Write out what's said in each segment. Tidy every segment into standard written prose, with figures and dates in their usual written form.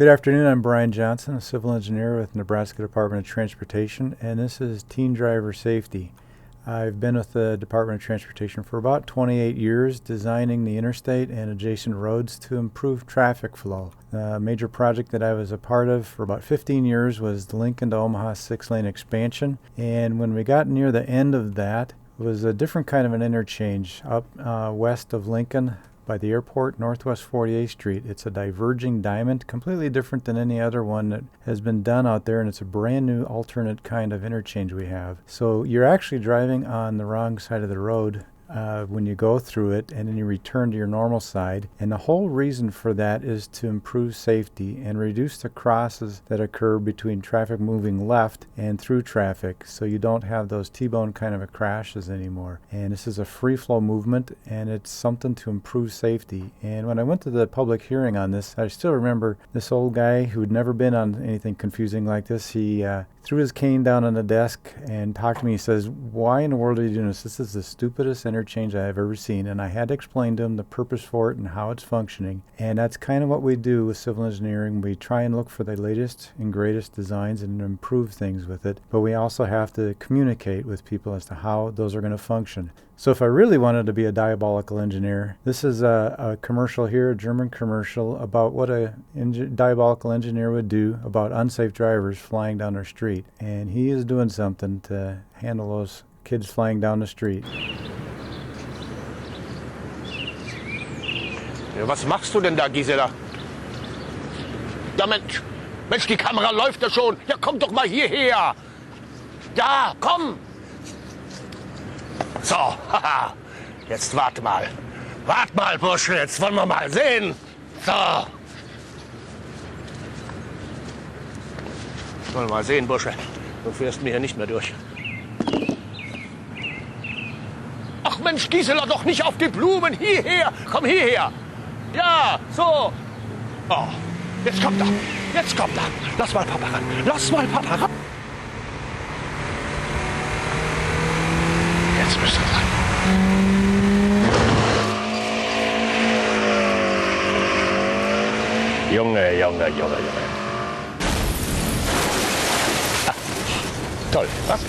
Good afternoon, I'm Brian Johnson, a civil engineer with Nebraska Department of Transportation, and this is Teen Driver Safety. I've been with the Department of Transportation for about 28 years, designing the interstate and adjacent roads to improve traffic flow. A major project that I was a part of for about 15 years was the Lincoln to Omaha 6-lane expansion, and when we got near the end of that, it was a different kind of an interchange up west of Lincoln by the airport, Northwest 48th Street. It's a diverging diamond, completely different than any other one that has been done out there, and it's a brand new alternate kind of interchange we have. So you're actually driving on the wrong side of the road when you go through it, and then you return to your normal side. And the whole reason for that is to improve safety and reduce the crosses that occur between traffic moving left and through traffic, so you don't have those T-bone kind of crashes anymore. And this is a free flow movement, and it's something to improve safety. And when I went to the public hearing on this, I still remember this old guy who'd never been on anything confusing like this. He threw his cane down on the desk and talked to me. He says, "Why in the world are you doing this? This is the stupidest interchange I have ever seen." And I had to explain to him the purpose for it and how it's functioning. And that's kind of what we do with civil engineering. We try and look for the latest and greatest designs and improve things with it. But we also have to communicate with people as to how those are going to function. So if I really wanted to be a diabolical engineer, this is a commercial here, a German commercial, about what a diabolical engineer would do about unsafe drivers flying down our street. And he is doing something to handle those kids flying down the street. Ja, was machst du denn da, Gisela? Ja, Mensch, die Kamera läuft ja schon. Ja, komm doch mal hierher. Ja, komm. So, haha, jetzt warte mal. Wart mal, Bursche, jetzt wollen wir mal sehen. So. Wollen wir mal sehen, Bursche. Du fährst mir hier nicht mehr durch. Ach Mensch, Gisela, doch nicht auf die Blumen. Hierher, komm hierher. Ja, so. Oh, jetzt kommt er. Jetzt kommt er. Lass mal Papa ran. Lass mal Papa ran. Jetzt müsste er sein. Junge. Ah, toll, was?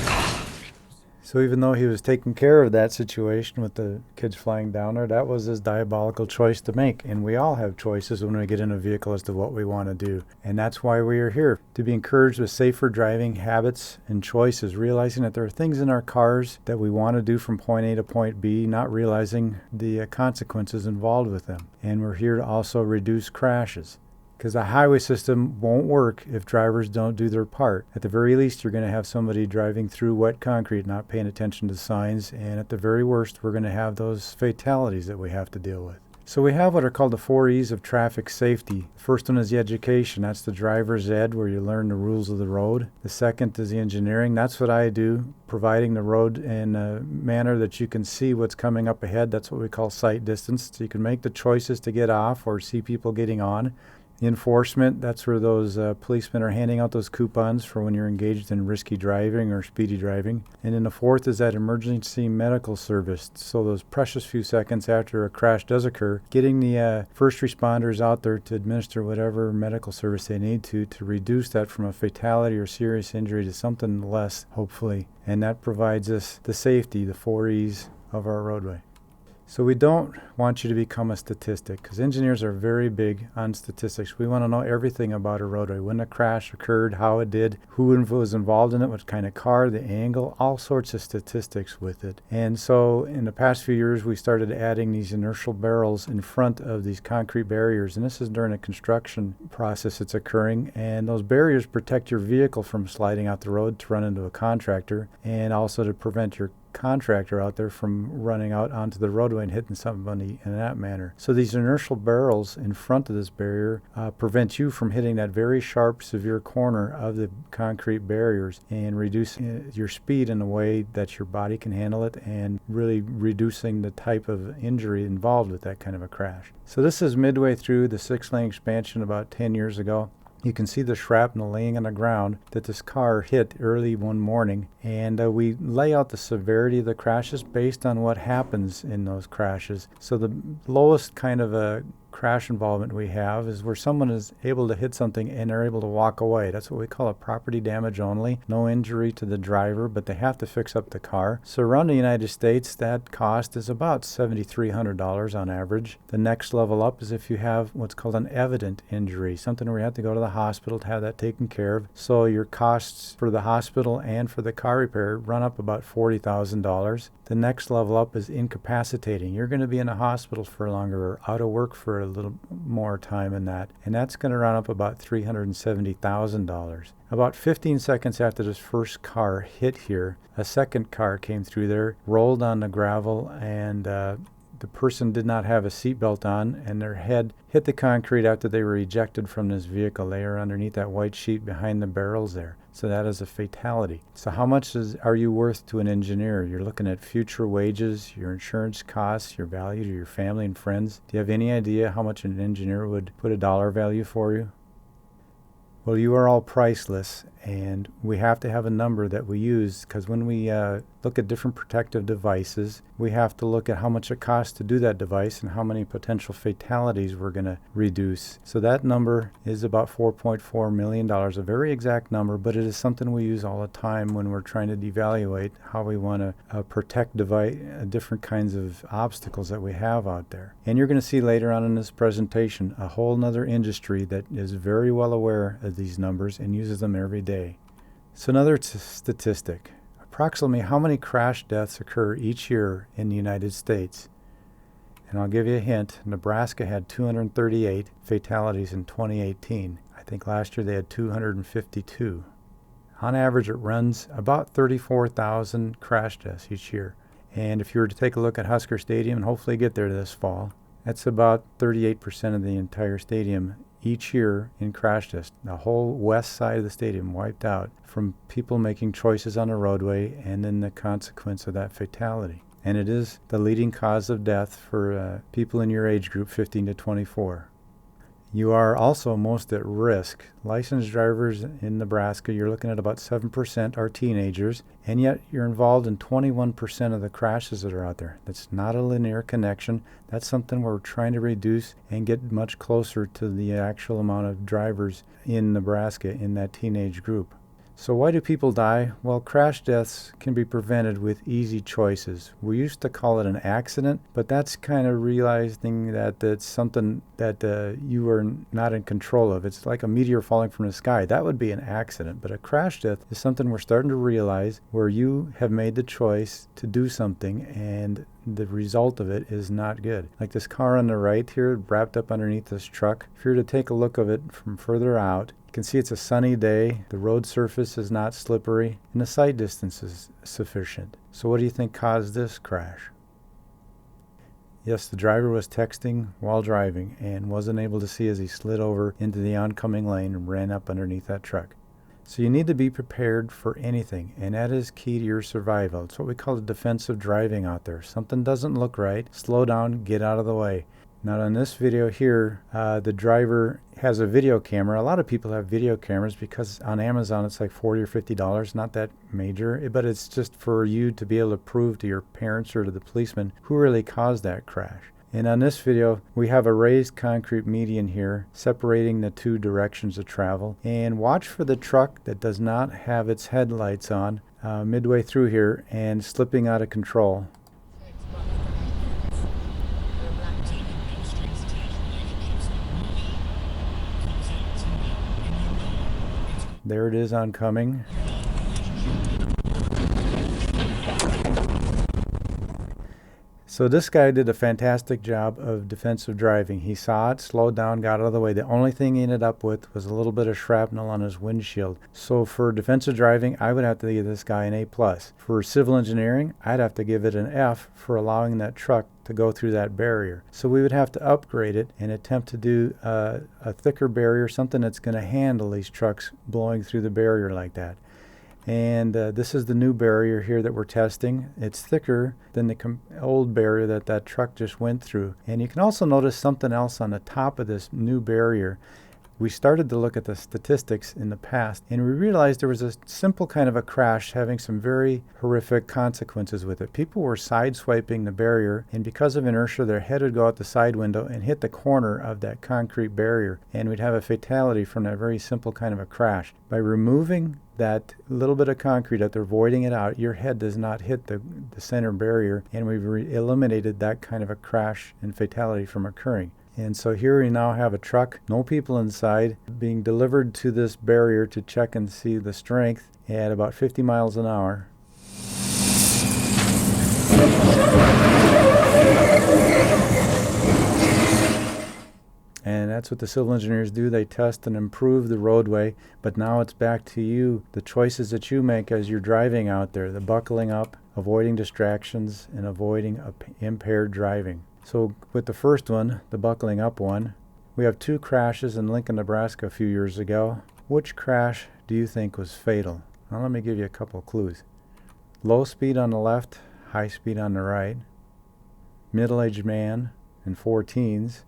So even though he was taking care of that situation with the kids flying down there, that was his diabolical choice to make. And we all have choices when we get in a vehicle as to what we want to do. And that's why we are here, to be encouraged with safer driving habits and choices, realizing that there are things in our cars that we want to do from point A to point B, not realizing the consequences involved with them. And we're here to also reduce crashes, because the highway system won't work if drivers don't do their part. At the very least, you're going to have somebody driving through wet concrete, not paying attention to signs, and at the very worst, we're going to have those fatalities that we have to deal with. So we have what are called the 4 E's of traffic safety. The first one is the education. That's the driver's ed, where you learn the rules of the road. The second is the engineering. That's what I do, providing the road in a manner that you can see what's coming up ahead. That's what we call sight distance. So you can make the choices to get off or see people getting on. Enforcement, that's where those policemen are handing out those coupons for when you're engaged in risky driving or speedy driving. And then the fourth is that emergency medical service. So those precious few seconds after a crash does occur, getting the first responders out there to administer whatever medical service they need to reduce that from a fatality or serious injury to something less, hopefully. And that provides us the safety, the 4 E's of our roadway. So we don't want you to become a statistic, because engineers are very big on statistics. We want to know everything about a roadway, when the crash occurred, how it did, who was involved in it, what kind of car, the angle, all sorts of statistics with it. And so in the past few years, we started adding these inertial barrels in front of these concrete barriers, and this is during a construction process that's occurring. And those barriers protect your vehicle from sliding out the road to run into a contractor, and also to prevent your contractor out there from running out onto the roadway and hitting somebody in that manner. So these inertial barrels in front of this barrier prevent you from hitting that very sharp, severe corner of the concrete barriers and reduce your speed in a way that your body can handle it, and really reducing the type of injury involved with that kind of a crash. So this is midway through the 6-lane expansion about 10 years ago. You can see the shrapnel laying on the ground that this car hit early one morning, and we lay out the severity of the crashes based on what happens in those crashes. So the lowest kind of a crash involvement we have is where someone is able to hit something and they're able to walk away. That's what we call a property damage only. No injury to the driver, but they have to fix up the car. So around the United States, that cost is about $7,300 on average. The next level up is if you have what's called an evident injury, something where you have to go to the hospital to have that taken care of. So your costs for the hospital and for the car repair run up about $40,000. The next level up is incapacitating. You're going to be in a hospital for longer or out of work for a little more time than that. And that's going to run up about $370,000. About 15 seconds after this first car hit here, a second car came through there, rolled on the gravel, and the person did not have a seatbelt on, and their head hit the concrete after they were ejected from this vehicle. They are underneath that white sheet behind the barrels there. So that is a fatality. So how much are you worth to an engineer? You're looking at future wages, your insurance costs, your value to your family and friends. Do you have any idea how much an engineer would put a dollar value for you? Well, you are all priceless, and we have to have a number that we use, because when we look at different protective devices, we have to look at how much it costs to do that device and how many potential fatalities we're going to reduce. So that number is about $4.4 million, a very exact number, but it is something we use all the time when we're trying to evaluate how we want to protect different kinds of obstacles that we have out there. And you're going to see later on in this presentation a whole nother industry that is very well aware of these numbers and uses them every day. So another statistic. Approximately how many crash deaths occur each year in the United States? And I'll give you a hint. Nebraska had 238 fatalities in 2018. I think last year they had 252. On average, it runs about 34,000 crash deaths each year. And if you were to take a look at Husker Stadium and hopefully get there this fall, that's about 38% of the entire stadium each year in crash deaths. The whole west side of the stadium wiped out from people making choices on the roadway and then the consequence of that fatality. And it is the leading cause of death for people in your age group, 15 to 24. You are also most at risk. Licensed drivers in Nebraska, you're looking at about 7% are teenagers, and yet you're involved in 21% of the crashes that are out there. That's not a linear connection. That's something we're trying to reduce and get much closer to the actual amount of drivers in Nebraska in that teenage group. So why do people die? Well, crash deaths can be prevented with easy choices. We used to call it an accident, but that's kind of realizing that it's something that you are not in control of. It's like a meteor falling from the sky. That would be an accident, but a crash death is something we're starting to realize where you have made the choice to do something and the result of it is not good. Like this car on the right here, wrapped up underneath this truck. If you were to take a look of it from further out, you can see it's a sunny day, the road surface is not slippery, and the sight distance is sufficient. So what do you think caused this crash? Yes, the driver was texting while driving and wasn't able to see as he slid over into the oncoming lane and ran up underneath that truck. So you need to be prepared for anything, and that is key to your survival. It's what we call defensive driving out there. Something doesn't look right, slow down, get out of the way. Now in this video here, the driver has a video camera. A lot of people have video cameras because on Amazon it's like $40 or $50, not that major, but it's just for you to be able to prove to your parents or to the policeman who really caused that crash. And on this video, we have a raised concrete median here separating the two directions of travel. And watch for the truck that does not have its headlights on midway through here and slipping out of control. There it is oncoming. So this guy did a fantastic job of defensive driving. He saw it, slowed down, got out of the way. The only thing he ended up with was a little bit of shrapnel on his windshield. So for defensive driving, I would have to give this guy an A+. For civil engineering, I'd have to give it an F for allowing that truck to go through that barrier. So we would have to upgrade it and attempt to do a thicker barrier, something that's going to handle these trucks blowing through the barrier like that. And this is the new barrier here that we're testing. It's thicker than the old barrier that truck just went through. And you can also notice something else on the top of this new barrier. we started to look at the statistics in the past, and we realized there was a simple kind of a crash having some very horrific consequences with it. People were sideswiping the barrier, and because of inertia, their head would go out the side window and hit the corner of that concrete barrier, and we'd have a fatality from that very simple kind of a crash. By removing that little bit of concrete out there, voiding it out, your head does not hit the center barrier, and we've eliminated that kind of a crash and fatality from occurring. And so here we now have a truck, no people inside, being delivered to this barrier to check and see the strength at about 50 miles an hour. And that's what the civil engineers do. They test and improve the roadway, but now it's back to you, the choices that you make as you're driving out there, the buckling up, avoiding distractions, and avoiding impaired driving. So with the first one, the buckling up one, we have 2 crashes in Lincoln, Nebraska a few years ago. Which crash do you think was fatal? Now let me give you a couple clues. Low speed on the left, high speed on the right, middle-aged man and 4 teens,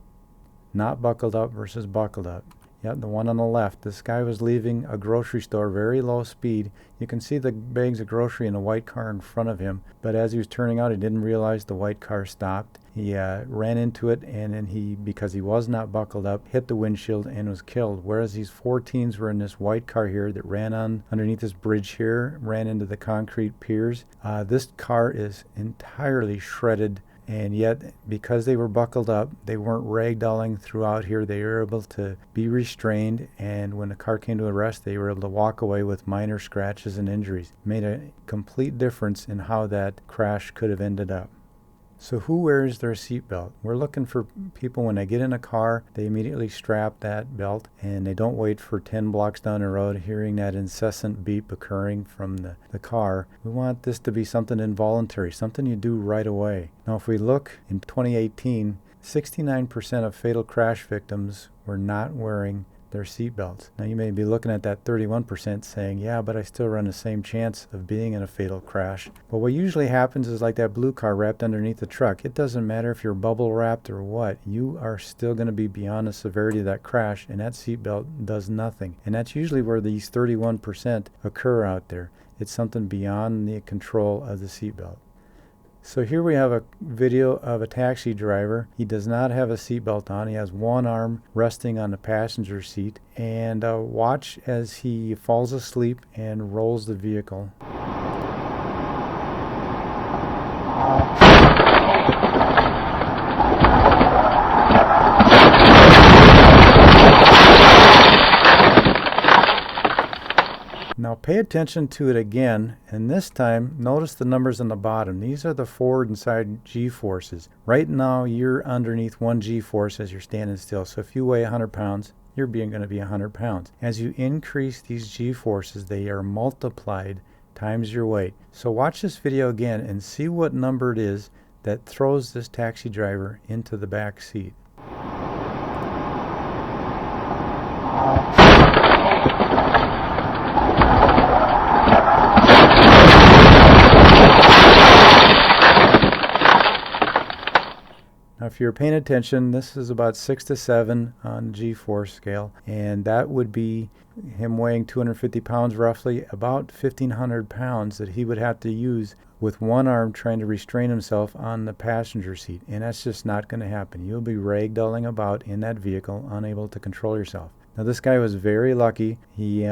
not buckled up versus buckled up. Yep, the one on the left. This guy was leaving a grocery store, very low speed. You can see the bags of grocery in a white car in front of him, but as he was turning out, he didn't realize the white car stopped. He ran into it, and then because he was not buckled up, hit the windshield and was killed. Whereas these 4 teens were in this white car here that ran on underneath this bridge here, ran into the concrete piers. This car is entirely shredded. And yet, because they were buckled up, they weren't ragdolling throughout here. They were able to be restrained, and when the car came to a rest, they were able to walk away with minor scratches and injuries. It made a complete difference in how that crash could have ended up. So who wears their seatbelt? We're looking for people when they get in a car, they immediately strap that belt, and they don't wait for 10 blocks down the road hearing that incessant beep occurring from the car. We want this to be something involuntary, something you do right away. Now if we look in 2018, 69% of fatal crash victims were not wearing their seatbelts. Now you may be looking at that 31% saying, yeah, but I still run the same chance of being in a fatal crash. But what usually happens is like that blue car wrapped underneath the truck. It doesn't matter if you're bubble wrapped or what, you are still going to be beyond the severity of that crash, and that seatbelt does nothing. And that's usually where these 31% occur out there. It's something beyond the control of the seatbelt. So here we have a video of a taxi driver. He does not have a seatbelt on. He has one arm resting on the passenger seat. And watch as he falls asleep and rolls the vehicle. Now pay attention to it again, and this time notice the numbers on the bottom. These are the forward and side G-forces. Right now you're underneath 1 G-force as you're standing still. So if you weigh 100 pounds, you're going to be 100 pounds. As you increase these G-forces, they are multiplied times your weight. So watch this video again and see what number it is that throws this taxi driver into the back seat. Now, if you're paying attention, this is about 6 to 7 on the G-force scale, and that would be him weighing 250 pounds roughly, about 1,500 pounds that he would have to use with one arm trying to restrain himself on the passenger seat, and that's just not going to happen. You'll be ragdolling about in that vehicle, unable to control yourself. Now this guy was very lucky. He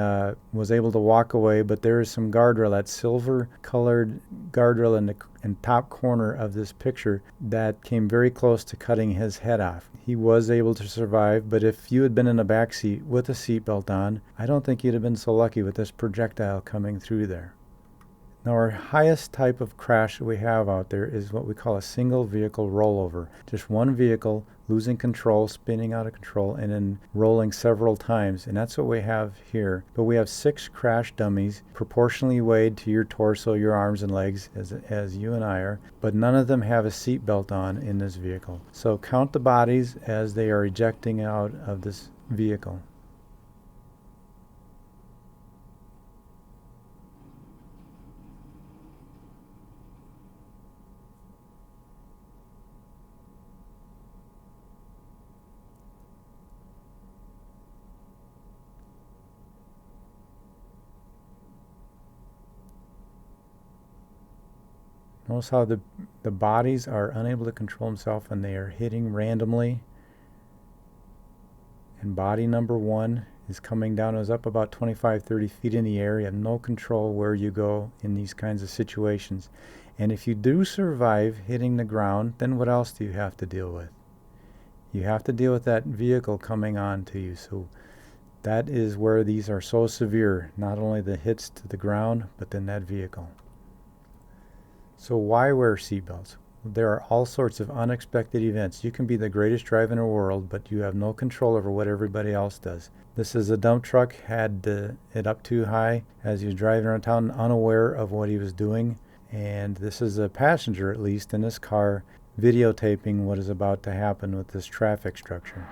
was able to walk away, but there is some guardrail, that silver colored guardrail in the top corner of this picture that came very close to cutting his head off. He was able to survive, but if you had been in the back seat with a seatbelt on, I don't think you'd have been so lucky with this projectile coming through there. Now our highest type of crash that we have out there is what we call a single vehicle rollover. Just one vehicle losing control, spinning out of control, and then rolling several times. And that's what we have here. But we have 6 crash dummies proportionally weighed to your torso, your arms and legs, as you and I are. But none of them have a seat belt on in this vehicle. So count the bodies as they are ejecting out of this vehicle. Notice how the bodies are unable to control themselves and they are hitting randomly. And body number 1 is coming down. It was up about 25-30 feet in the air. You have no control where you go in these kinds of situations. And if you do survive hitting the ground, then what else do you have to deal with? You have to deal with that vehicle coming on to you. So that is where these are so severe. Not only the hits to the ground, but then that vehicle. So why wear seatbelts? There are all sorts of unexpected events. You can be the greatest driver in the world, but you have no control over what everybody else does. This is a dump truck, had it up too high as he was driving around town, unaware of what he was doing. And this is a passenger, at least, in this car, videotaping what is about to happen with this traffic structure.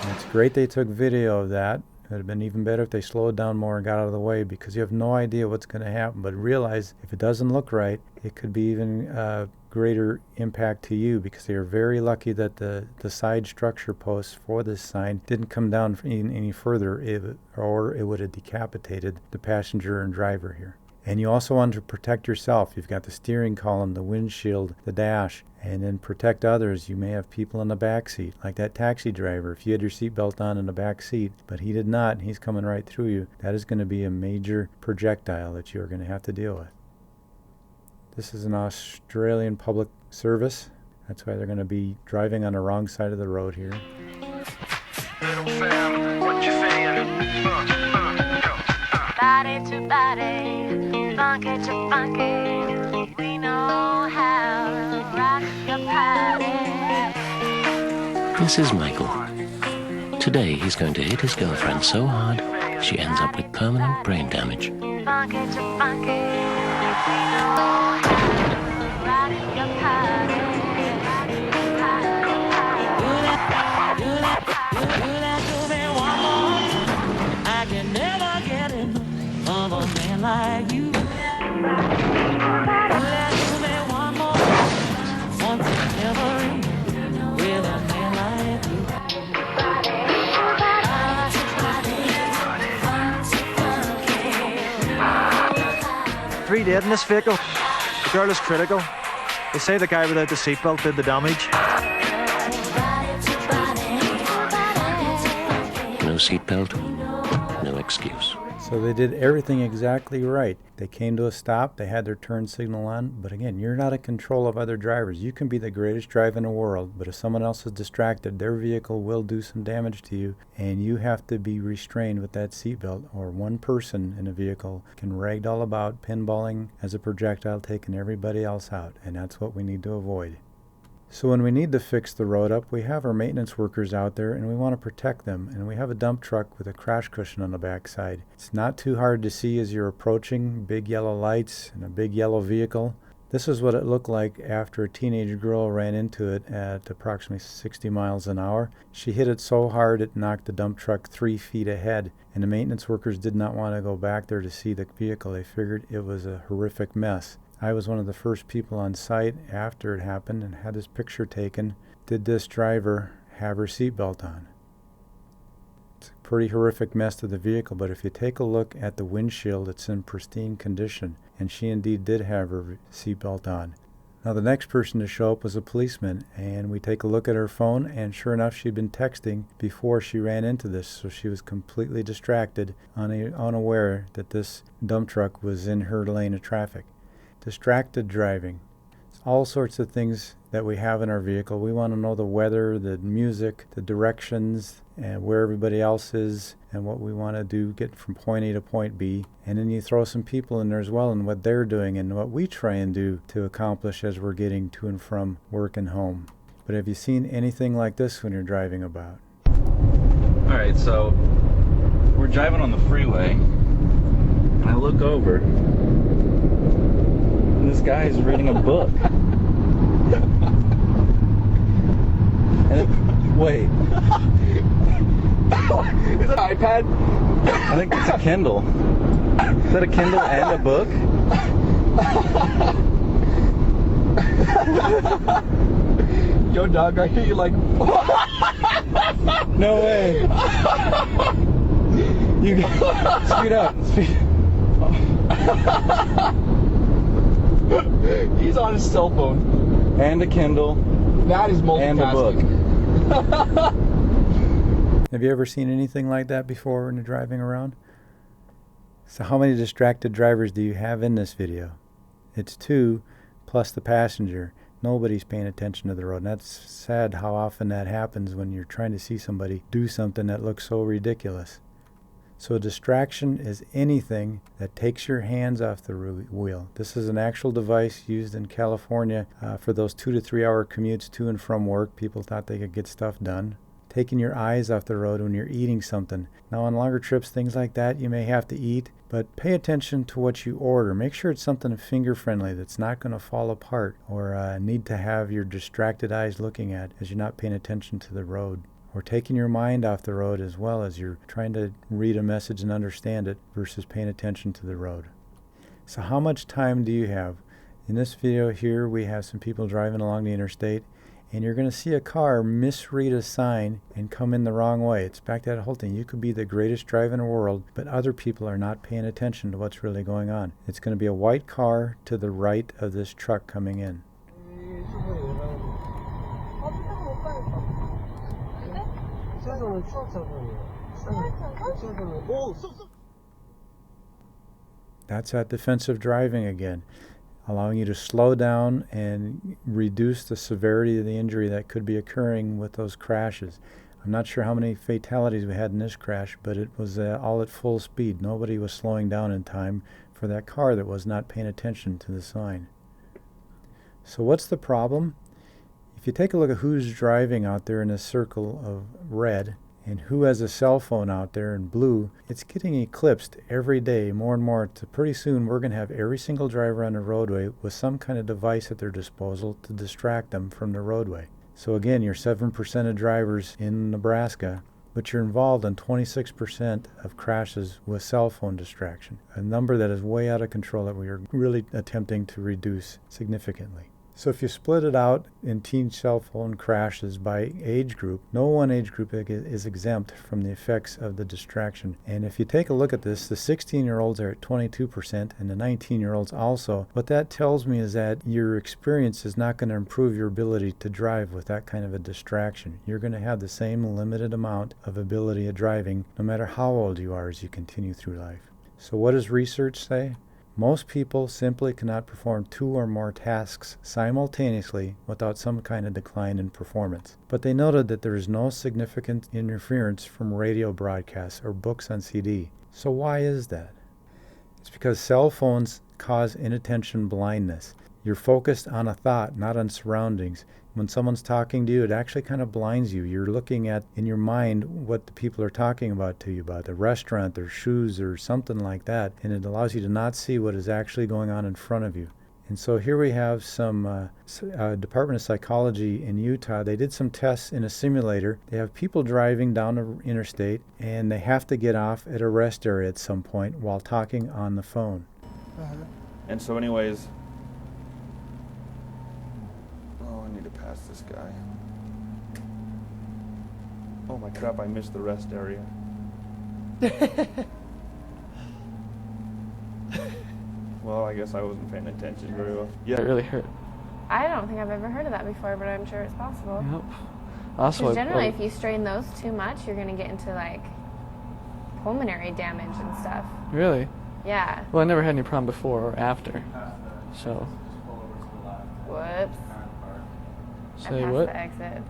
And it's great they took video of that. It would have been even better if they slowed down more and got out of the way, because you have no idea what's going to happen. But realize if it doesn't look right, it could be even greater impact to you, because they are very lucky that the side structure posts for this sign didn't come down any further, or it would have decapitated the passenger and driver here. And you also want to protect yourself. You've got the steering column, the windshield, the dash, and then protect others. You may have people in the back seat, like that taxi driver. If you had your seatbelt on in the back seat, but he did not, and he's coming right through you, that is going to be a major projectile that you're going to have to deal with. This is an Australian public service. That's why they're going to be driving on the wrong side of the road here. Little fam, what you saying? Body to body, funky to funky, we know how to rock your party. This is Michael. Today he's going to hit his girlfriend so hard she ends up with permanent brain damage. Funky to funky, we know how to rock your party. I can never get enough of a man like you. Do me one more, once and never with a man like you. Three dead in this vehicle. The girl is critical. They say the guy without the seatbelt did the damage. No seatbelt, no excuse. So they did everything exactly right. They came to a stop, they had their turn signal on, but again, you're not in control of other drivers. You can be the greatest driver in the world, but if someone else is distracted, their vehicle will do some damage to you, and you have to be restrained with that seatbelt, or one person in a vehicle can ragdoll about, pinballing as a projectile, taking everybody else out, and that's what we need to avoid. So when we need to fix the road up, we have our maintenance workers out there and we want to protect them. And we have a dump truck with a crash cushion on the backside. It's not too hard to see as you're approaching, big yellow lights and a big yellow vehicle. This is what it looked like after a teenage girl ran into it at approximately 60 miles an hour. She hit it so hard it knocked the dump truck 3 feet ahead. And the maintenance workers did not want to go back there to see the vehicle. They figured it was a horrific mess. I was one of the first people on site after it happened and had this picture taken. Did this driver have her seatbelt on? It's a pretty horrific mess to the vehicle, but if you take a look at the windshield, it's in pristine condition, and she indeed did have her seatbelt on. Now the next person to show up was a policeman, and we take a look at her phone, and sure enough, she'd been texting before she ran into this, so she was completely distracted, unaware that this dump truck was in her lane of traffic. Distracted driving. It's all sorts of things that we have in our vehicle. We want to know the weather, the music, the directions, and where everybody else is, and what we want to do, get from point A to point B. And then you throw some people in there as well, and what they're doing, and what we try and do to accomplish as we're getting to and from work and home. But have you seen anything like this when you're driving about? Alright, so we're driving on the freeway, and I look over, and this guy is reading a book. And wait. Is it an iPad? I think it's a Kindle. Is that a Kindle and a book? Yo, dog, I hear you like... No way. You Speed up. Speed. He's on his cell phone and a Kindle. That is and a book. Have you ever seen anything like that before when you're driving around? So how many distracted drivers do you have in this video? It's 2 plus the passenger. Nobody's paying attention to the road. And that's sad how often that happens when you're trying to see somebody do something that looks so ridiculous. So a distraction is anything that takes your hands off the wheel. This is an actual device used in California for those 2 to 3 hour commutes to and from work. People thought they could get stuff done. Taking your eyes off the road when you're eating something. Now on longer trips, things like that, you may have to eat, but pay attention to what you order. Make sure it's something finger friendly that's not going to fall apart or need to have your distracted eyes looking at as you're not paying attention to the road. Or taking your mind off the road as well as you're trying to read a message and understand it versus paying attention to the road. So how much time do you have? In this video here, we have some people driving along the interstate, and you're going to see a car misread a sign and come in the wrong way. It's back to that whole thing. You could be the greatest driver in the world, but other people are not paying attention to what's really going on. It's going to be a white car to the right of this truck coming in. That's that defensive driving again, allowing you to slow down and reduce the severity of the injury that could be occurring with those crashes. I'm not sure how many fatalities we had in this crash, but it was all at full speed. Nobody was slowing down in time for that car that was not paying attention to the sign. So what's the problem? If you take a look at who's driving out there in this circle of red, and who has a cell phone out there in blue, it's getting eclipsed every day more and more. To pretty soon we're going to have every single driver on the roadway with some kind of device at their disposal to distract them from the roadway. So again, you're 7% of drivers in Nebraska, but you're involved in 26% of crashes with cell phone distraction, a number that is way out of control that we are really attempting to reduce significantly. So if you split it out in teen cell phone crashes by age group, no one age group is exempt from the effects of the distraction. And if you take a look at this, the 16-year-olds are at 22% and the 19-year-olds also. What that tells me is that your experience is not going to improve your ability to drive with that kind of a distraction. You're going to have the same limited amount of ability at driving no matter how old you are as you continue through life. So what does research say? Most people simply cannot perform 2 or more tasks simultaneously without some kind of decline in performance. But they noted that there is no significant interference from radio broadcasts or books on CD. So why is that? It's because cell phones cause inattention blindness. You're focused on a thought, not on surroundings. When someone's talking to you, it actually kind of blinds you. You're looking at, in your mind, what the people are talking about to you, about the restaurant, their shoes, or something like that, and it allows you to not see what is actually going on in front of you. And so here we have some Department of Psychology in Utah. They did some tests in a simulator. They have people driving down the interstate, and they have to get off at a rest area at some point while talking on the phone. And so anyways, oh, I need to pass this guy. Oh my crap, I missed the rest area. Well, I guess I wasn't paying attention very well. Yeah, it really hurt. I don't think I've ever heard of that before, but I'm sure it's possible. Yep. Also, Because generally, if you strain those too much, you're going to get into, like, pulmonary damage and stuff. Really? Yeah. Well, I never had any problem before or after. So. Whoops. Say I passed what? the exit.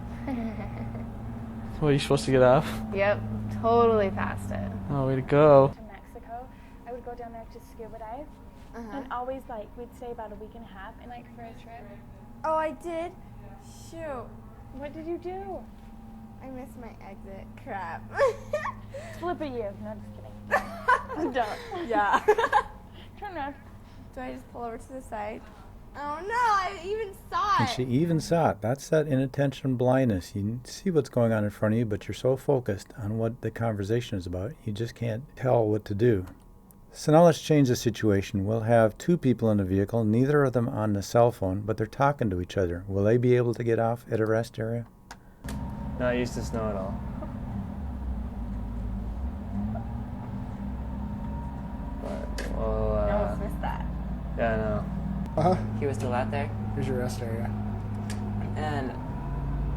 Well, you supposed to get off? Yep, totally passed it. Oh, way to go. To Mexico, I would go down there to scuba dive, and always we'd stay about a week and a half, and for a trip. Oh, I did? Shoot. What did you do? I missed my exit. Crap. Flip a you. No, just kidding. Don't. Yeah. Turn around. Do I just pull over to the side? Oh no, I even saw And it. she even saw it. That's that inattention blindness. You see what's going on in front of you, but you're so focused on what the conversation is about, you just can't tell what to do. So now let's change the situation. We'll have 2 people in the vehicle, neither of them on the cell phone, but they're talking to each other. Will they be able to get off at a rest area? Not used to snow at all. Yeah, I know. Uh-huh. He was still out there. Here's your rest area. And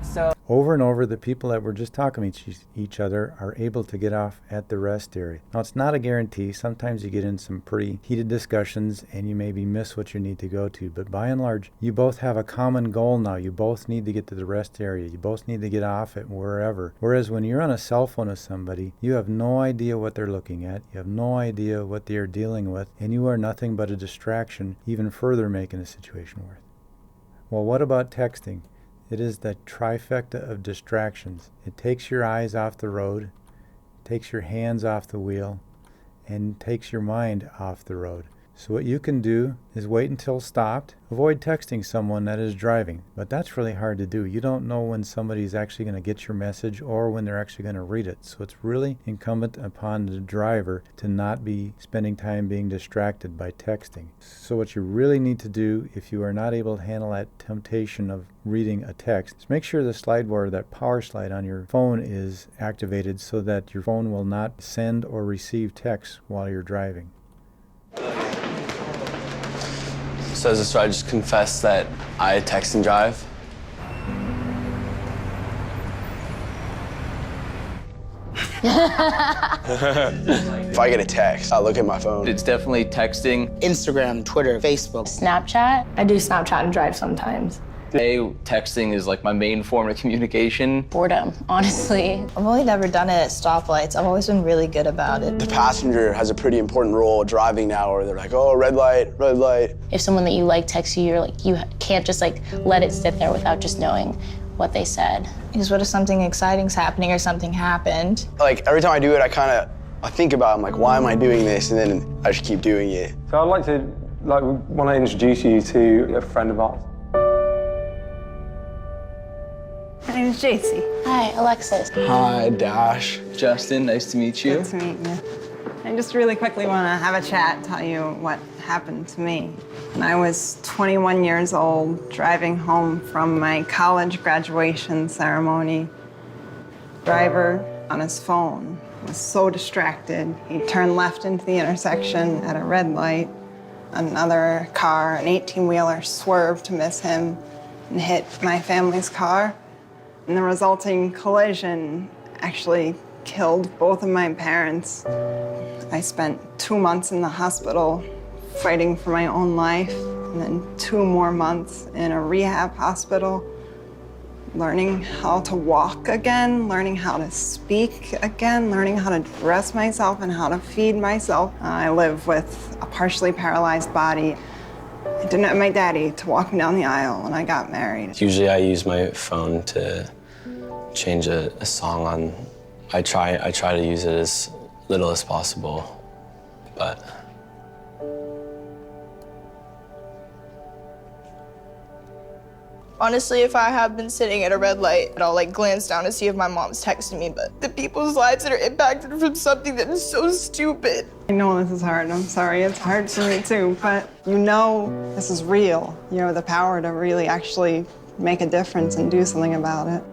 so... Over and over, the people that were just talking to each other are able to get off at the rest area. Now, it's not a guarantee. Sometimes you get in some pretty heated discussions and you maybe miss what you need to go to. But by and large, you both have a common goal now. You both need to get to the rest area. You both need to get off at wherever. Whereas when you're on a cell phone with somebody, you have no idea what they're looking at. You have no idea what they are dealing with. And you are nothing but a distraction, even further making the situation worse. Well, what about texting? It is the trifecta of distractions. It takes your eyes off the road, takes your hands off the wheel, and takes your mind off the road. So what you can do is wait until stopped. Avoid texting someone that is driving, but that's really hard to do. You don't know when somebody's actually going to get your message or when they're actually going to read it. So it's really incumbent upon the driver to not be spending time being distracted by texting. So what you really need to do if you are not able to handle that temptation of reading a text is make sure the slide bar, that power slide on your phone, is activated so that your phone will not send or receive texts while you're driving. So do I just confess that I text and drive? If I get a text, I'll look at my phone. It's definitely texting. Instagram, Twitter, Facebook. Snapchat. I do Snapchat and drive sometimes. Texting is like my main form of communication. Boredom, honestly. I've only never done it at stoplights. I've always been really good about it. The passenger has a pretty important role driving now, where they're like, oh, red light, red light. If someone that you like texts you, you're like, you can't just like let it sit there without just knowing what they said. Because what if something exciting's happening or something happened? Like every time I do it, I think about it, I'm like, why am I doing this? And then I just keep doing it. So I'd like to want to introduce you to a friend of ours. My name is JC. Hi, Alexis. Hi, Dash. Justin, nice to meet you. Nice to meet you. I just really quickly want to have a chat, tell you what happened to me. When I was 21 years old, driving home from my college graduation ceremony, driver on his phone was so distracted, he turned left into the intersection at a red light. Another car, an 18-wheeler, swerved to miss him and hit my family's car. And the resulting collision actually killed both of my parents. I spent 2 months in the hospital fighting for my own life, and then 2 more months in a rehab hospital, learning how to walk again, learning how to speak again, learning how to dress myself and how to feed myself. I live with a partially paralyzed body. I didn't have my daddy to walk me down the aisle when I got married. Usually I use my phone to change a song on. I try to use it as little as possible, but Honestly, if I have been sitting at a red light, I'll like glance down to see if my mom's texting me, but the people's lives that are impacted from something that is so stupid. I know this is hard, I'm sorry, it's hard for me too, but you know this is real. You have the power to really actually make a difference and do something about it.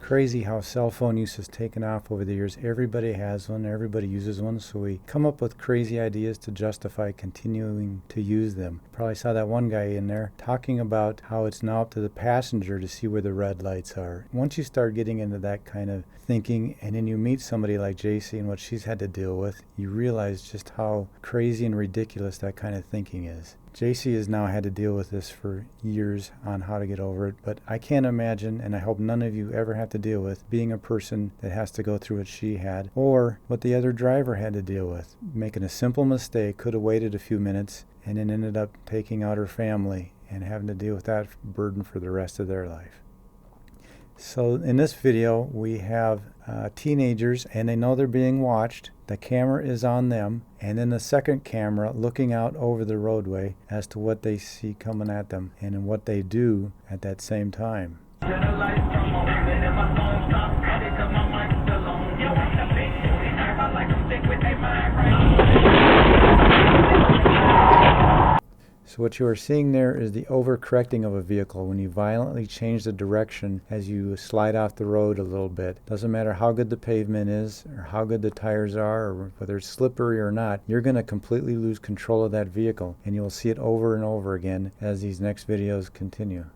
Crazy how cell phone use has taken off over the years. Everybody has one, everybody uses one, so we come up with crazy ideas to justify continuing to use them. Probably saw that one guy in there talking about how it's now up to the passenger to see where the red lights are. Once you start getting into that kind of thinking, and then you meet somebody like JC and what she's had to deal with, you realize just how crazy and ridiculous that kind of thinking is. JC has now had to deal with this for years on how to get over it, but I can't imagine, and I hope none of you ever have to deal with, being a person that has to go through what she had, or what the other driver had to deal with. Making a simple mistake, could have waited a few minutes, and then ended up taking out her family and having to deal with that burden for the rest of their life. So in this video, we have teenagers, and they know they're being watched. The camera is on them, and then the second camera looking out over the roadway as to what they see coming at them and what they do at that same time. So what you are seeing there is the overcorrecting of a vehicle when you violently change the direction as you slide off the road a little bit. Doesn't matter how good the pavement is or how good the tires are or whether it's slippery or not, you're going to completely lose control of that vehicle, and you'll see it over and over again as these next videos continue.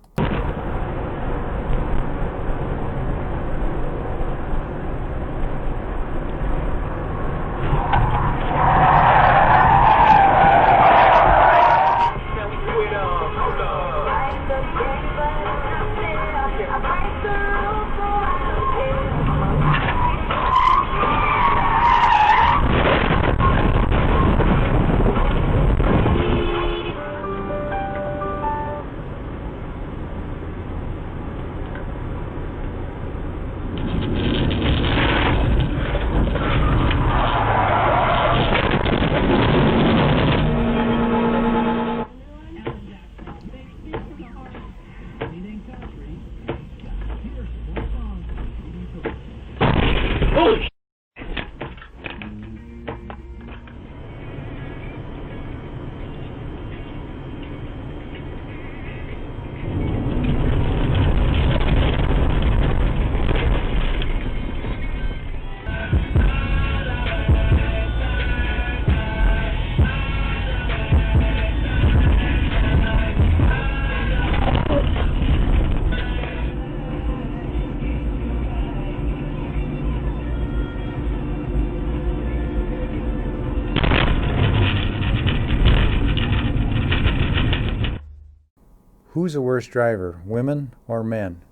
Who's the worst driver, women or men?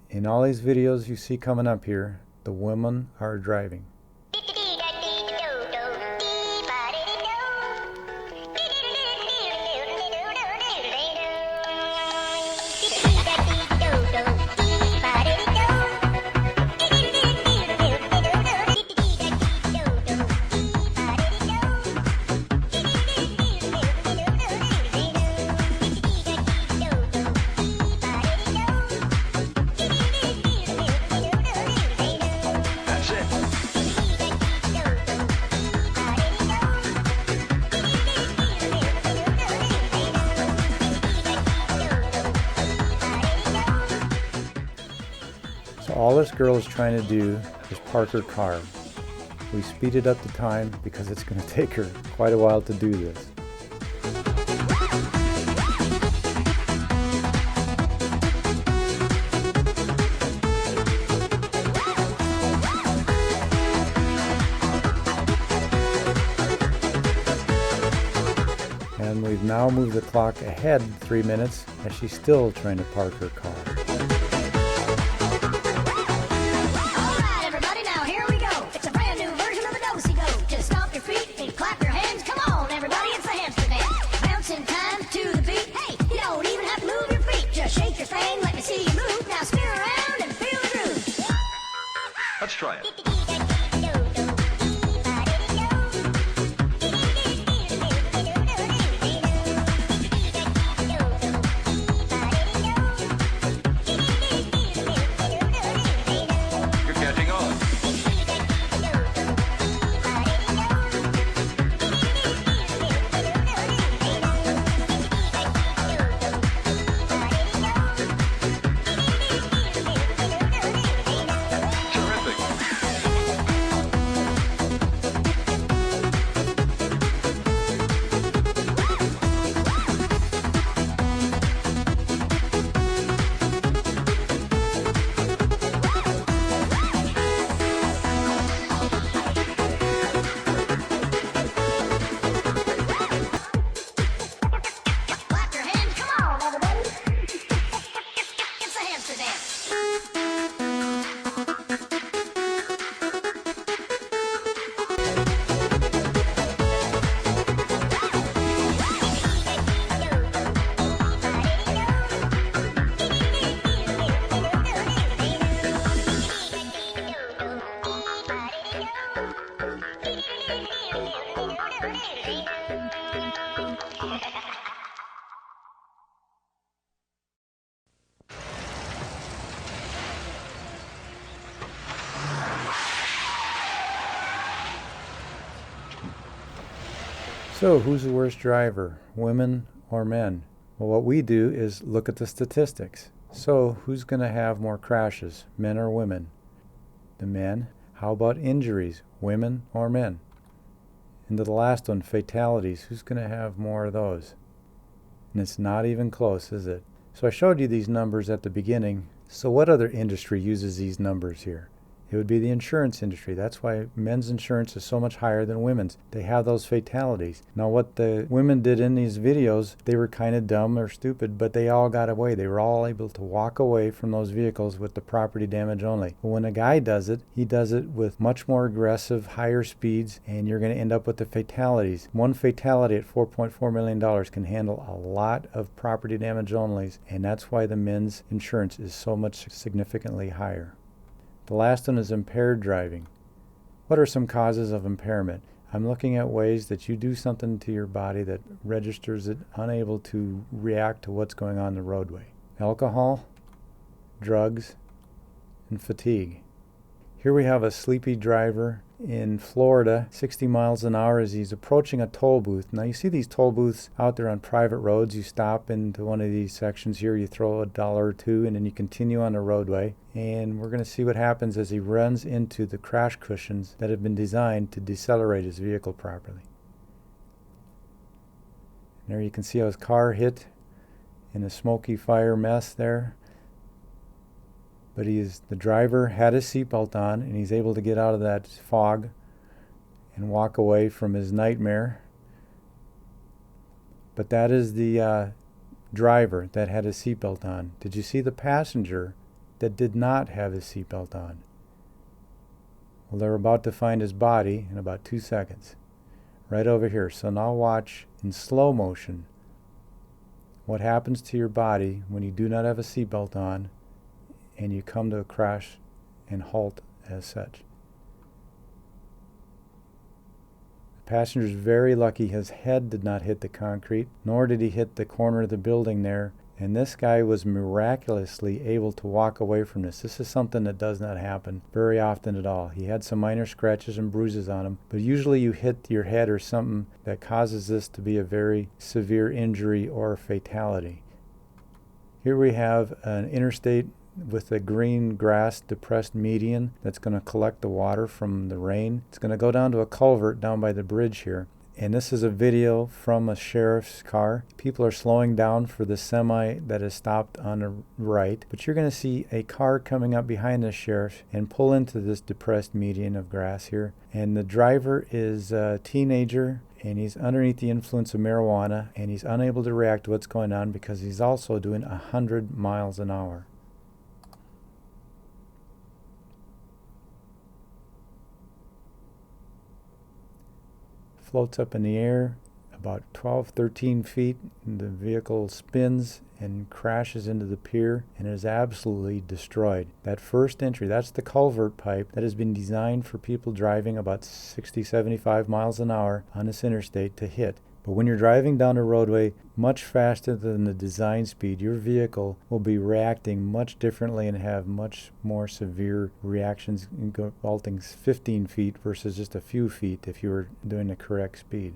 In all these videos you see coming up here, the women are driving. So all this girl is trying to do is park her car. We speeded up the time because it's going to take her quite a while to do this. And we've now moved the clock ahead 3 minutes as she's still trying to park her car. Let's try it. You're catching on. So, who's the worst driver, women or men? Well, what we do is look at the statistics. So who's going to have more crashes, men or women? The men. How about injuries, women or men? And the last one, fatalities. Who's going to have more of those? And it's not even close, is it? So I showed you these numbers at the beginning. So what other industry uses these numbers here? It would be the insurance industry. That's why men's insurance is so much higher than women's. They have those fatalities. Now what the women did in these videos, they were kind of dumb or stupid, but they all got away. They were all able to walk away from those vehicles with the property damage only. But when a guy does it, he does it with much more aggressive, higher speeds, and you're going to end up with the fatalities. One fatality at $4.4 million can handle a lot of property damage onlys, and that's why the men's insurance is so much significantly higher. The last one is impaired driving. What are some causes of impairment? I'm looking at ways that you do something to your body that registers it unable to react to what's going on the roadway. Alcohol, drugs, and fatigue. Here we have a sleepy driver in Florida, 60 miles an hour as he's approaching a toll booth. Now you see these toll booths out there on private roads. You stop into one of these sections here, you throw $1 or $2, and then you continue on the roadway. And we're going to see what happens as he runs into the crash cushions that have been designed to decelerate his vehicle properly. And there you can see how his car hit in a smoky fire mess there. But the driver had his seatbelt on, and he's able to get out of that fog and walk away from his nightmare. But that is the driver that had his seatbelt on. Did you see the passenger that did not have his seatbelt on? Well, they're about to find his body in about 2 seconds. Right over here. So now watch in slow motion what happens to your body when you do not have a seatbelt on and you come to a crash and halt as such. The passenger's very lucky his head did not hit the concrete, nor did he hit the corner of the building there, and this guy was miraculously able to walk away from this. This is something that does not happen very often at all. He had some minor scratches and bruises on him, but usually you hit your head or something that causes this to be a very severe injury or fatality. Here we have an interstate with a green grass depressed median that's going to collect the water from the rain. It's going to go down to a culvert down by the bridge here. And this is a video from a sheriff's car. People are slowing down for the semi that is stopped on the right. But you're going to see a car coming up behind the sheriff and pull into this depressed median of grass here. And the driver is a teenager, and he's underneath the influence of marijuana, and he's unable to react to what's going on because he's also doing 100 miles an hour. Floats up in the air about 12-13 feet, and the vehicle spins and crashes into the pier and is absolutely destroyed. That first entry, that's the culvert pipe that has been designed for people driving about 60-75 miles an hour on this interstate to hit. But when you're driving down a roadway much faster than the design speed, your vehicle will be reacting much differently and have much more severe reactions, vaulting 15 feet versus just a few feet if you were doing the correct speed.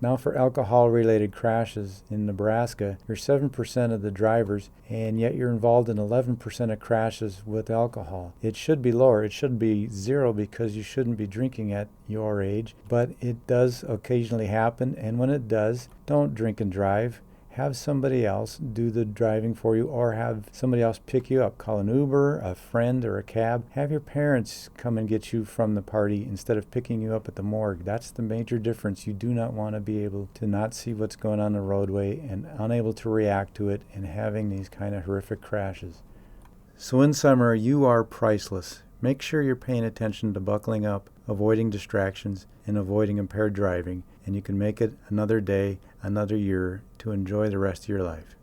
Now for alcohol-related crashes in Nebraska, you're 7% of the drivers, and yet you're involved in 11% of crashes with alcohol. It should be lower. It should be 0 because you shouldn't be drinking at your age, but it does occasionally happen, and when it does, don't drink and drive. Have somebody else do the driving for you, or have somebody else pick you up. Call an Uber, a friend, or a cab. Have your parents come and get you from the party instead of picking you up at the morgue. That's the major difference. You do not want to be able to not see what's going on the roadway and unable to react to it and having these kind of horrific crashes. So in summary, you are priceless. Make sure you're paying attention to buckling up, avoiding distractions, and avoiding impaired driving, and you can make it another day, another year to enjoy the rest of your life.